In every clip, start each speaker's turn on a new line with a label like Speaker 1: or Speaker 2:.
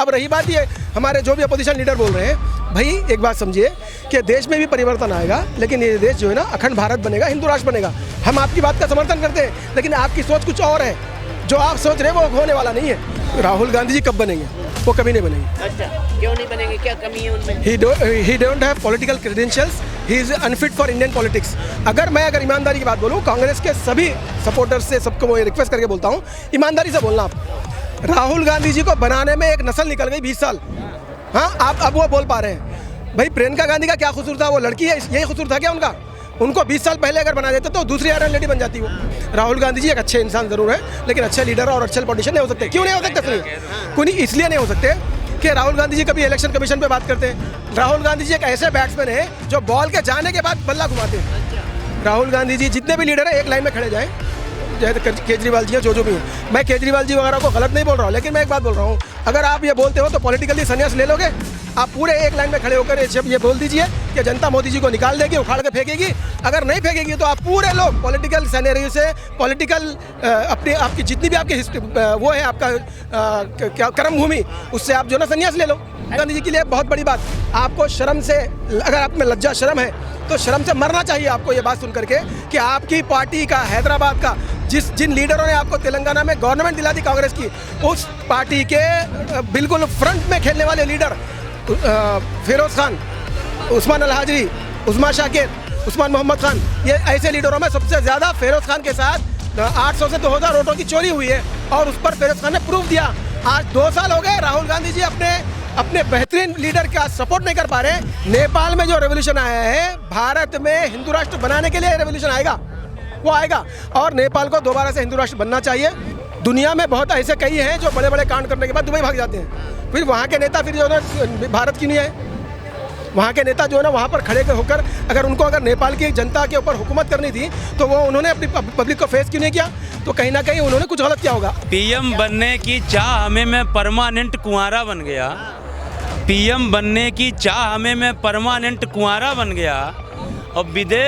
Speaker 1: अब रही बात ये हमारे जो भी अपोजिशन लीडर बोल रहे हैं, भाई एक बात समझिए कि देश में भी परिवर्तन आएगा, लेकिन ये देश जो है ना अखंड भारत बनेगा, हिंदू राष्ट्र बनेगा। हम आपकी बात का समर्थन करते हैं, लेकिन आपकी सोच कुछ और है। जो आप सोच रहे हैं वो होने वाला नहीं है। राहुल गांधी जी कब बनेंगे? वो कभी नहीं बनेंगे।
Speaker 2: अच्छा, क्यों नहीं बनेंगे? क्या कमी है उनमें?
Speaker 1: ही don't have political credentials, he is unfit for Indian politics. अगर ईमानदारी की बात बोलूँ, कांग्रेस के सभी सपोर्टर्स से सबको मैं रिक्वेस्ट करके बोलता हूँ, ईमानदारी से बोलना आप। राहुल गांधी जी को बनाने में एक नस्ल निकल गई 20 साल। हाँ, आप अब वो बोल पा रहे हैं। भाई प्रियंका गांधी का क्या कसूर था? वो लड़की है, यही कसूर था क्या उनका? उनको 20 साल पहले अगर बना देते तो दूसरी आयरन लेडी बन जाती वो। राहुल गांधी जी एक अच्छे इंसान जरूर है, लेकिन अच्छे लीडर और अच्छे पॉलिटिशियन नहीं हो सकते। क्यों नहीं हो सकते? कोई इसलिए नहीं हो सकते कि राहुल गांधी जी कभी इलेक्शन कमीशन पे बात करते हैं। राहुल गांधी जी एक ऐसे बैट्समैन है जो बॉल के जाने के बाद बल्ला घुमाते हैं। राहुल गांधी जी जितने भी लीडर हैं एक लाइन में खड़े जाएं, चाहे केजरीवाल जी हैं, जो भी हैं। मैं केजरीवाल जी वगैरह को गलत नहीं बोल रहा हूँ, लेकिन मैं एक बात बोल रहा हूँ, अगर आप ये बोलते हो तो पॉलिटिकली संन्यास ले लोगे। आप पूरे एक लाइन में खड़े होकर जब ये बोल दीजिए कि जनता मोदी जी को निकाल देगी, उखाड़ के फेंकेगी। अगर नहीं फेंकेगी तो आप पूरे लोग पॉलिटिकल सिनेरियो से, पॉलिटिकल अपनी आपकी जितनी भी आपकी हिस्ट्री वो है आपका कर्म भूमि, उससे आप जो ना संन्यास ले लो। गांधी जी के लिए बहुत बड़ी बात, आपको शर्म से, अगर आप में लज्जा शर्म है तो शर्म से मरना चाहिए आपको ये बात सुन करके कि आपकी पार्टी का, हैदराबाद का, जिन लीडरों ने आपको तेलंगाना में गवर्नमेंट दिला दी कांग्रेस की, उस पार्टी के बिल्कुल फ्रंट में खेलने वाले लीडर फिरोज खान, उस्मान अलहाजी, उस्मा शाकिर, उस्मान मोहम्मद खान, ये ऐसे लीडरों में सबसे ज़्यादा फिरोज खान के साथ 800 से 2000 वोटों की चोरी हुई है, और उस पर फिरोज खान ने प्रूफ दिया। आज 2 साल हो गए राहुल गांधी जी अपने बेहतरीन लीडर का सपोर्ट नहीं कर पा रहे। नेपाल में जो रेवोल्यूशन आया है, भारत में हिंदू राष्ट्र बनाने के लिए रेवोल्यूशन आएगा, वो आएगा, और नेपाल को दोबारा से हिंदू राष्ट्र बनना चाहिए। दुनिया में बहुत ऐसे कई हैं जो बड़े बड़े कांड करने के बाद दुबई भाग जाते हैं, फिर वहाँ के नेता फिर जो है भारत की नहीं है। वहाँ के नेता जो है ना वहाँ पर खड़े होकर अगर नेपाल की जनता के ऊपर हुकूमत करनी थी तो वो उन्होंने अपनी पब्लिक को फेस क्यों नहीं किया? तो कहीं ना कहीं उन्होंने कुछ गलत किया होगा।
Speaker 3: पीएम बनने की चाह हमें, मैं परमानेंट कुंवारा बन गया। पीएम बनने की चाह हमें, मैं परमानेंट कुंवारा बन गया, और विदेश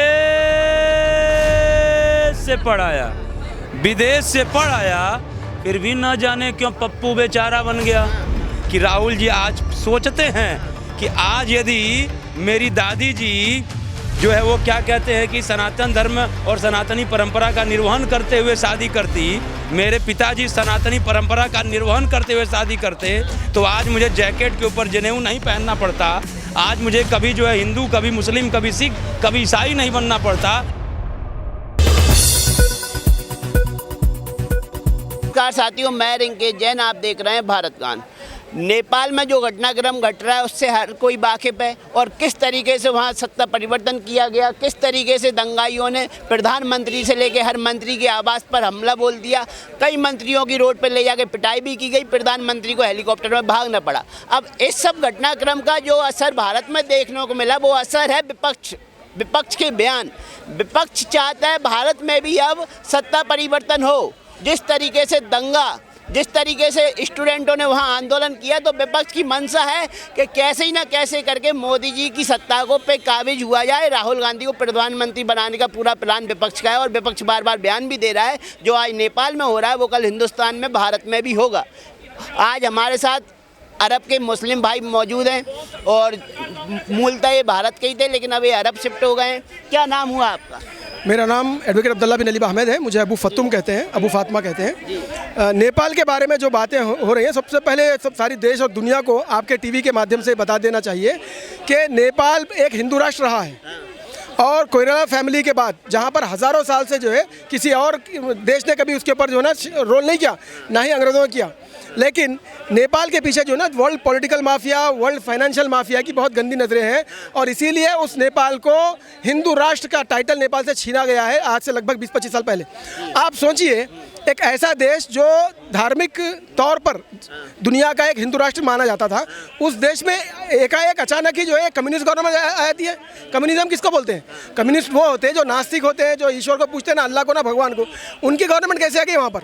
Speaker 3: से पढ़ आया, फिर भी न जाने क्यों पप्पू बेचारा बन गया। कि राहुल जी आज सोचते हैं कि आज यदि मेरी दादी जी जो है वो क्या कहते हैं कि सनातन धर्म और सनातनी परंपरा का निर्वहन करते हुए शादी करती, मेरे पिताजी सनातनी परंपरा का निर्वहन करते हुए शादी करते, तो आज मुझे जैकेट के ऊपर जनेऊ नहीं पहनना पड़ता। आज मुझे कभी जो है हिंदू, कभी मुस्लिम, कभी सिख, कभी ईसाई नहीं बनना पड़ता।
Speaker 2: नमस्कार साथियों, मैं रिंकेश जैन, आप देख रहे हैं भारत गान। नेपाल में जो घटनाक्रम घट रहा है उससे हर कोई वाकिफ़ है, और किस तरीके से वहाँ सत्ता परिवर्तन किया गया, किस तरीके से दंगाइयों ने प्रधानमंत्री से लेकर हर मंत्री के आवास पर हमला बोल दिया, कई मंत्रियों की रोड पर ले जाकर पिटाई भी की गई, प्रधानमंत्री को हेलीकॉप्टर में भागना पड़ा। अब इस सब घटनाक्रम का जो असर भारत में देखने को मिला वो असर है विपक्ष के बयान। विपक्ष चाहता है भारत में भी अब सत्ता परिवर्तन हो। जिस तरीके से जिस तरीके से स्टूडेंटों ने वहाँ आंदोलन किया, तो विपक्ष की मंशा है कि कैसे ही ना कैसे करके मोदी जी की सत्ता को पे काबिज हुआ जाए। राहुल गांधी को प्रधानमंत्री बनाने का पूरा प्लान विपक्ष का है, और विपक्ष बार बार बयान भी दे रहा है, जो आज नेपाल में हो रहा है वो कल हिंदुस्तान में, भारत में भी होगा। आज हमारे साथ अरब के मुस्लिम भाई मौजूद हैं, और मूलतः ये भारत के ही थे लेकिन अब ये अरब शिफ्ट हो गए हैं। क्या नाम हुआ आपका?
Speaker 1: मेरा नाम एडवोकेट अब्दुल्ला बिन अली अहमद है, मुझे अबू फतुम कहते हैं, अबू फातिमा कहते हैं। नेपाल के बारे में जो बातें हो रही हैं, सबसे पहले सब सारी देश और दुनिया को आपके टीवी के माध्यम से बता देना चाहिए कि नेपाल एक हिंदू राष्ट्र रहा है, और कोइराला फैमिली के बाद जहाँ पर हज़ारों साल से जो है किसी और देश ने कभी उसके ऊपर जो है ना रोल नहीं किया, ना ही अंग्रेज़ों ने किया। लेकिन नेपाल के पीछे जो है ना world political mafia, world financial mafia की बहुत गंदी नज़रें हैं, और इसीलिए उस नेपाल को हिंदू राष्ट्र का टाइटल नेपाल से छीना गया है आज से लगभग 20-25 साल पहले। आप सोचिए, एक ऐसा देश जो धार्मिक तौर पर दुनिया का एक हिंदू राष्ट्र माना जाता था, उस देश में एकाएक अचानक ही जो है कम्युनिस्ट गवर्नमेंट आ जाती है। कम्युनिज्म किसको बोलते हैं? कम्युनिस्ट वो होते हैं जो नास्तिक होते हैं, जो ईश्वर को पूछते हैं ना अल्लाह को ना भगवान को। उनकी गवर्नमेंट कैसे आ गई वहाँ पर?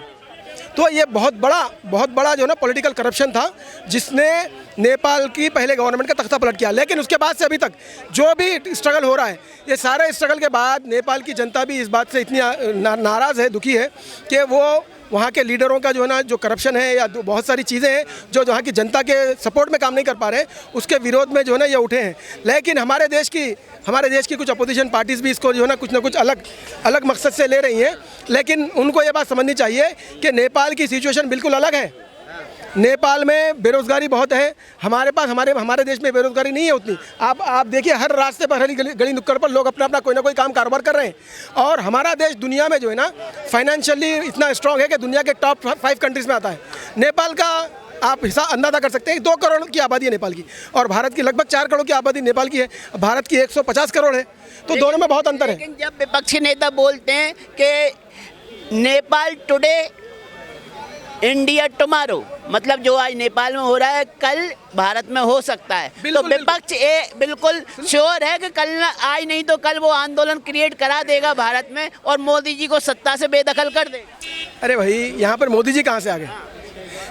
Speaker 1: तो ये बहुत बड़ा जो है ना पॉलिटिकल करप्शन था, जिसने नेपाल की पहले गवर्नमेंट का तख्ता पलट किया। लेकिन उसके बाद से अभी तक जो भी स्ट्रगल हो रहा है, ये सारे स्ट्रगल के बाद नेपाल की जनता भी इस बात से इतनी नाराज़ है, दुखी है कि वो वहाँ के लीडरों का जो है ना जो करप्शन है या बहुत सारी चीज़ें हैं जो वहाँ की जनता के सपोर्ट में काम नहीं कर पा रहे हैं, उसके विरोध में जो है ना ये उठे हैं। लेकिन हमारे देश की कुछ अपोजिशन पार्टीज़ भी इसको जो है ना कुछ अलग मकसद से ले रही हैं। लेकिन उनको ये बात समझनी चाहिए कि नेपाल की सिचुएशन बिल्कुल अलग है। नेपाल में बेरोज़गारी बहुत है, हमारे देश में बेरोज़गारी नहीं है उतनी। आप देखिए हर रास्ते पर, हर गली नुक्कड़ पर लोग अपना कोई ना कोई काम कारोबार कर रहे हैं। और हमारा देश दुनिया में जो है ना फाइनेंशियली इतना स्ट्रांग है कि दुनिया के टॉप 5 कंट्रीज़ में आता है। नेपाल का आप हिसाब अंदाज़ा कर सकते हैं 2 करोड़ की आबादी है नेपाल की, और भारत की लगभग 4 करोड़ की आबादी नेपाल की है। भारत की 150 करोड़ है, तो दोनों में बहुत अंतर है।
Speaker 2: लेकिन जब विपक्षी नेता बोलते हैं कि नेपाल टुडे इंडिया टुमारो, मतलब जो आज नेपाल में हो रहा है कल भारत में हो सकता है, तो विपक्ष बिल्कुल श्योर है कि कल आज नहीं तो कल वो आंदोलन क्रिएट करा देगा भारत में और मोदी जी को सत्ता से बेदखल कर देगा।
Speaker 1: अरे भाई, यहाँ पर मोदी जी कहाँ से आ गए?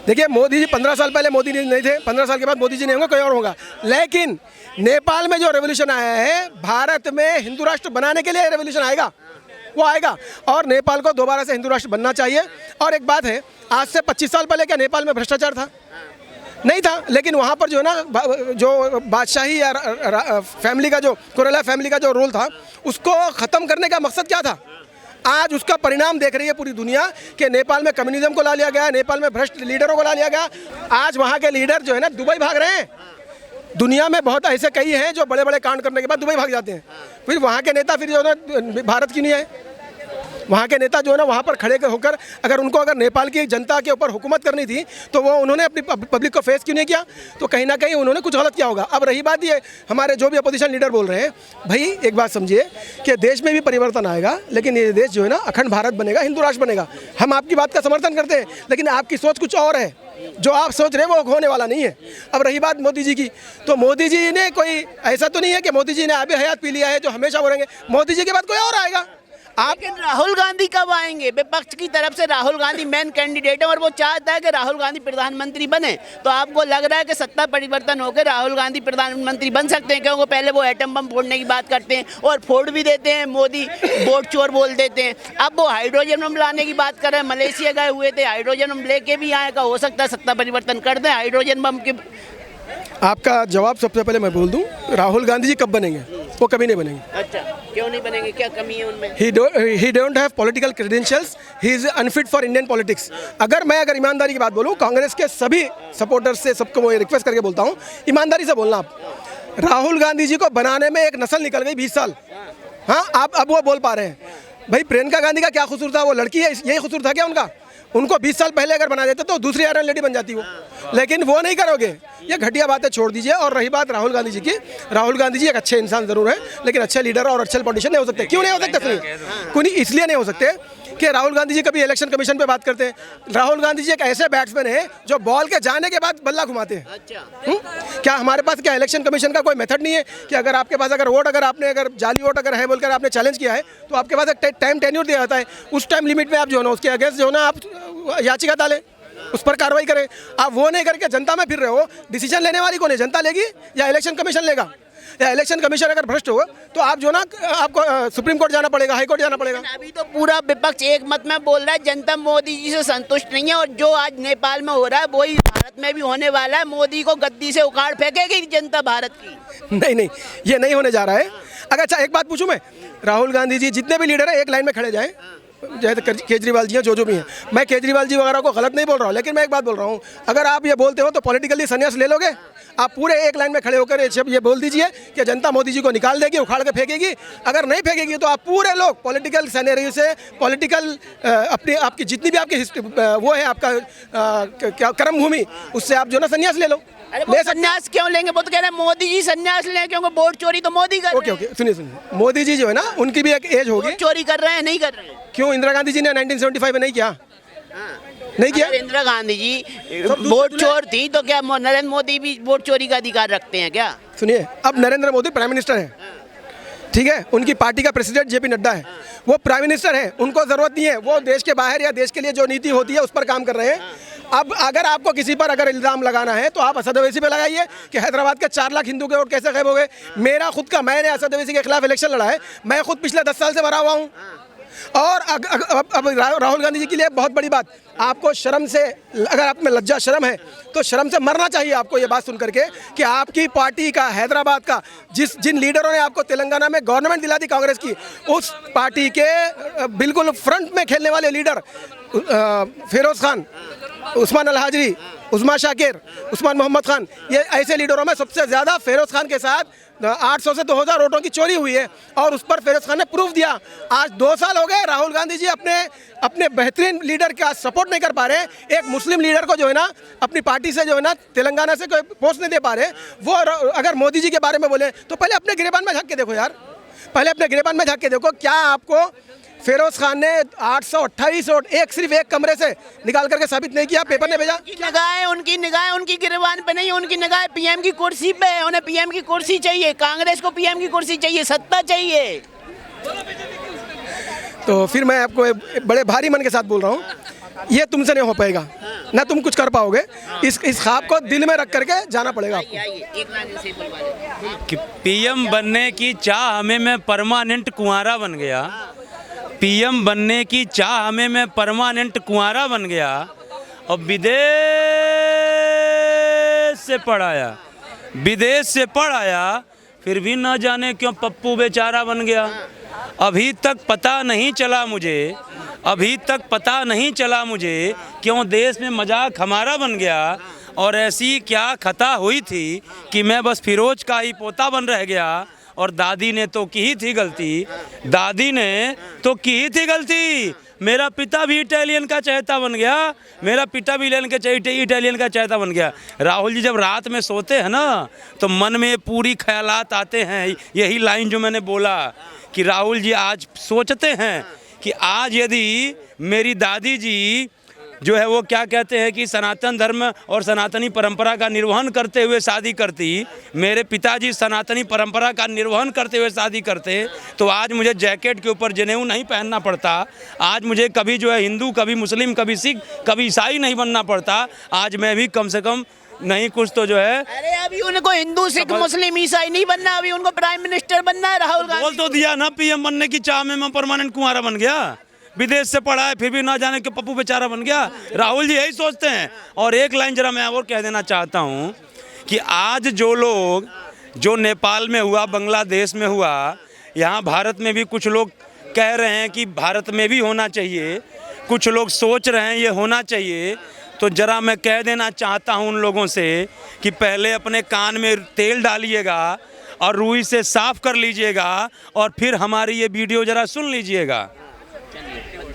Speaker 1: देखिए, मोदी जी 15 साल पहले मोदी नहीं थे, 15 साल के बाद मोदी जी नहीं होंगे, कोई और होगा। लेकिन नेपाल में जो रेवोल्यूशन आया है, भारत में हिंदू राष्ट्र बनाने के लिए रेवोल्यूशन आएगा, वो आएगा। और नेपाल को दोबारा से हिंदू राष्ट्र बनना चाहिए। और एक बात है, आज से 25 साल पहले क्या नेपाल में भ्रष्टाचार था? नहीं था। लेकिन वहाँ पर जो है ना जो बादशाही या फैमिली का जो कोरेला फैमिली का जो रोल था, उसको ख़त्म करने का मकसद क्या था? आज उसका परिणाम देख रही है पूरी दुनिया कि नेपाल में कम्युनिज्म को ला लिया गया, नेपाल में भ्रष्ट लीडरों को ला लिया गया। आज वहाँ के लीडर जो है ना दुबई भाग रहे हैं। दुनिया में बहुत ऐसे कई हैं जो बड़े बड़े कांड करने के बाद दुबई भाग जाते हैं। फिर वहाँ के नेता फिर जो है ना भारत की नहीं है। वहाँ के नेता जो है ना वहाँ पर खड़े होकर अगर नेपाल की जनता के ऊपर हुकूमत करनी थी तो वो उन्होंने अपनी पब्लिक को फेस क्यों नहीं किया? तो कहीं ना कहीं उन्होंने कुछ गलत किया होगा। अब रही बात ये, हमारे जो भी अपोजिशन लीडर बोल रहे हैं, भाई एक बात समझिए कि देश में भी परिवर्तन आएगा, लेकिन ये देश जो है ना अखंड भारत बनेगा, हिंदू राष्ट्र बनेगा। हम आपकी बात का समर्थन करते हैं, लेकिन आपकी सोच कुछ और है। जो आप सोच रहे हैं वो होने वाला नहीं है। अब रही बात मोदी जी की, तो मोदी जी ने कोई ऐसा तो नहीं है कि मोदी जी ने आबे हयात पी लिया है जो हमेशा वो रहेंगे। मोदी जी के बाद कोई और आएगा।
Speaker 2: लेकिन राहुल गांधी कब आएंगे? विपक्ष की तरफ से राहुल गांधी मेन कैंडिडेट है और वो चाहता है कि राहुल गांधी प्रधानमंत्री बने। तो आपको लग रहा है कि सत्ता परिवर्तन होकर राहुल गांधी प्रधानमंत्री बन सकते हैं? क्योंकि पहले वो एटम बम फोड़ने की बात करते हैं और फोड़ भी देते हैं, मोदी वोट चोर बोल देते हैं। अब वो हाइड्रोजन बम लाने की बात कर रहे हैं, मलेशिया गए हुए थे, हाइड्रोजन बम लेके भी आए का हो सकता है सत्ता परिवर्तन कर दें हाइड्रोजन बम के।
Speaker 1: आपका जवाब सबसे पहले मैं बोल दूं, राहुल गांधी जी कब बनेंगे? वो कभी नहीं बनेंगे।
Speaker 2: अच्छा, क्यों नहीं बनेंगे? क्या कमी है उनमें?
Speaker 1: ही don't have political credentials, he is unfit for Indian politics. अगर ईमानदारी की बात बोलूं, कांग्रेस के सभी सपोर्टर्स से सबको मैं रिक्वेस्ट करके बोलता हूं, ईमानदारी से बोलना। आप राहुल गांधी जी को बनाने में एक नस्ल निकल गई 20 साल। हाँ, आप अब वो बोल पा रहे हैं। भाई प्रियंका गांधी का क्या कसूर था? वो लड़की है, यही कसूर था क्या उनका? उनको 20 साल पहले अगर बना देते तो दूसरी आयरन लेडी बन जाती वो। लेकिन वो नहीं करोगे, ये घटिया बातें छोड़ दीजिए। और रही बात राहुल गांधी जी की, राहुल गांधी जी एक अच्छे इंसान जरूर है, लेकिन अच्छे लीडर और अच्छे पॉलिटिशियन नहीं हो सकते। क्यों नहीं हो सकते? सुनिए, इसलिए नहीं हो सकते कि राहुल गांधी जी कभी इलेक्शन कमीशन पे बात करते हैं। राहुल गांधी जी एक ऐसे बैट्समैन हैं जो बॉल के जाने के बाद बल्ला घुमाते हैं। क्या हमारे पास क्या इलेक्शन कमीशन का कोई मेथड नहीं है कि अगर आपके पास अगर जाली वोट अगर है बोलकर आपने चैलेंज किया है तो आपके पास एक टाइम टेन्योर दिया जाता है, उस टाइम लिमिट में आप जो है ना उसके अगेंस्ट जो है ना आप याचिका डालें, उस पर कार्रवाई करें। आप वो नहीं करके जनता में फिर रहे हो। डिसीजन लेने वाली कौन है? जनता लेगी या इलेक्शन कमीशन लेगा? या इलेक्शन कमीशन अगर भ्रष्ट हो तो आप जो ना आपको सुप्रीम कोर्ट जाना पड़ेगा, हाई कोर्ट जाना पड़ेगा।
Speaker 2: अभी तो पूरा विपक्ष एक मत में बोल रहा है जनता मोदी जी से संतुष्ट नहीं है, और जो आज नेपाल में हो रहा है वही भारत में भी होने वाला है। मोदी को गद्दी से उखाड़ फेंकेगी जनता भारत की।
Speaker 1: नहीं, ये नहीं होने जा रहा है। अगर अच्छा एक बात पूछूं मैं, राहुल गांधी जी जितने भी लीडर हैं एक लाइन में खड़े जाएं, जैसे केजरीवाल जी हैं, जो भी हैं। मैं केजरीवाल जी वगैरह को गलत नहीं बोल रहा हूँ, लेकिन मैं एक बात बोल रहा हूँ, अगर आप ये बोलते हो तो पॉलिटिकली संन्यास ले लोगे? आप पूरे एक लाइन में खड़े होकर ये बोल दीजिए कि जनता मोदी जी को निकाल देगी, उखाड़ के फेंकेगी। अगर नहीं फेंकेगी तो आप पूरे लोग पॉलिटिकल सैनरी से, पॉलिटिकल आपकी जितनी भी आपकी वो है आपका क्या कर्म भूमि, उससे आप जो ना संन्यास ले लो।
Speaker 2: अरे संन्यास क्यों लेंगे? वो तो कह रहे हैं मोदी जी संन्यास लें, क्योंकि वोट चोरी तो मोदी कर रहे हैं।
Speaker 1: ओके, सुनिए, मोदी जी जो है ना उनकी भी एक एज होगी।
Speaker 2: चोरी कर रहे हैं? नहीं कर रहे हैं।
Speaker 1: क्यों इंदिरा गांधी जी ने 1975 में नहीं किया? नहीं किया।
Speaker 2: इंदिरा गांधी जी वोट चोर थी तो क्या नरेंद्र मोदी भी वोट चोरी का अधिकार रखते हैं क्या?
Speaker 1: सुनिए, अब नरेंद्र मोदी प्राइम मिनिस्टर है, ठीक है, उनकी पार्टी का प्रेसिडेंट जेपी नड्डा है, वो प्राइम मिनिस्टर है, उनको जरूरत नहीं है, वो देश के बाहर या देश के लिए जो नीति होती है उस पर काम कर रहे हैं। अब अगर आपको किसी पर अगर इल्ज़ाम लगाना है तो आप असद ओवैसी पे लगाइए कि हैदराबाद के 4 लाख हिंदू के वोट कैसे गायब हो गए। मैंने असद ओवैसी के खिलाफ इलेक्शन लड़ा है, मैं खुद पिछले 10 साल से भरा हुआ हूँ। और अब राहुल गांधी जी के लिए बहुत बड़ी बात, आपको शर्म से, अगर आप में लज्जा शर्म है तो शर्म से मरना चाहिए आपको ये बात सुन करके कि आपकी पार्टी का, हैदराबाद का, जिन लीडरों ने आपको तेलंगाना में गवर्नमेंट दिला दी कांग्रेस की, उस पार्टी के बिल्कुल फ्रंट में खेलने वाले लीडर फिरोज खान, उस्मान अल हाजरी, उस्मा शाकिर, उस्मान मोहम्मद खान, ये ऐसे लीडरों में सबसे ज़्यादा फिरोज खान के साथ 800 से 2000 वोटों की चोरी हुई है और उस पर फिरोज खान ने प्रूफ दिया। आज 2 साल हो गए राहुल गांधी जी अपने बेहतरीन लीडर का सपोर्ट नहीं कर पा रहे। एक मुस्लिम लीडर को जो है ना अपनी पार्टी से जो है ना तेलंगाना से कोई पोस्ट नहीं दे पा रहे। वो अगर मोदी जी के बारे में बोले तो पहले अपने गिरेबान में झांक के देखो यार, पहले अपने गिरेबान में झांक के देखो। क्या आपको फिरोज खान ने 828 वोट सिर्फ एक कमरे से निकाल करके साबित नहीं किया? पेपर ने भेजा।
Speaker 2: उनकी निगाह उनकी गिरबान पे नहीं, उनकी निगाह पीएम की कुर्सी पे है। उन्हें पीएम की कुर्सी चाहिए, कांग्रेस को पीएम की कुर्सी चाहिए, सत्ता चाहिए।
Speaker 1: तो फिर मैं आपको बड़े भारी मन के साथ बोल रहा हूँ, ये तुमसे नहीं हो पाएगा, ना तुम कुछ कर पाओगे। इस ख्वाब को दिल में रख करके जाना पड़ेगा आपको।
Speaker 3: कि पीएम बनने की चाह हमें, मैं परमानेंट कुंवारा बन गया। पीएम बनने की चाह हमें, मैं परमानेंट कुंवारा बन गया और विदेश से पढ़ आया, फिर भी ना जाने क्यों पप्पू बेचारा बन गया। अभी तक पता नहीं चला मुझे क्यों देश में मजाक हमारा बन गया। और ऐसी क्या खता हुई थी कि मैं बस फिरोज का ही पोता बन रह गया। और दादी ने तो की ही थी गलती, मेरा पिता भी इटालियन का चहेता बन गया, राहुल जी जब रात में सोते हैं ना तो मन में पूरी ख्यालात आते हैं। यही लाइन जो मैंने बोला कि राहुल जी आज सोचते हैं कि आज यदि मेरी दादी जी जो है वो क्या कहते हैं कि सनातन धर्म और सनातनी परंपरा का निर्वहन करते हुए शादी करती, मेरे पिताजी सनातनी परंपरा का निर्वहन करते हुए शादी करते, तो आज मुझे जैकेट के ऊपर जनेऊ नहीं पहनना पड़ता। आज मुझे कभी जो है हिंदू, कभी मुस्लिम, कभी सिख, कभी ईसाई नहीं बनना पड़ता। आज मैं भी कम से कम नहीं कुछ तो जो है।
Speaker 2: अरे अभी उनको हिंदू, सिख, मुस्लिम, ईसाई नहीं बनना, अभी उनको प्राइम मिनिस्टर बनना है। राहुल गांधी
Speaker 3: बोल तो दिया ना, पीएम बनने की चाह में मैं परमानेंट कुंवारा बन गया। विदेश से पढ़ा है फिर भी ना जाने क्यों पप्पू बेचारा बन गया। राहुल जी यही सोचते हैं। और एक लाइन जरा मैं और कह देना चाहता हूँ कि आज जो नेपाल में हुआ, बांग्लादेश में हुआ, यहाँ भारत में भी कुछ लोग कह रहे हैं कि भारत में भी होना चाहिए, कुछ लोग सोच रहे हैं ये होना चाहिए। तो जरा मैं कह देना चाहता हूँ उन लोगों से कि पहले अपने कान में तेल डालिएगा और रुई से साफ कर लीजिएगा और फिर हमारी ये वीडियो जरा सुन लीजिएगा।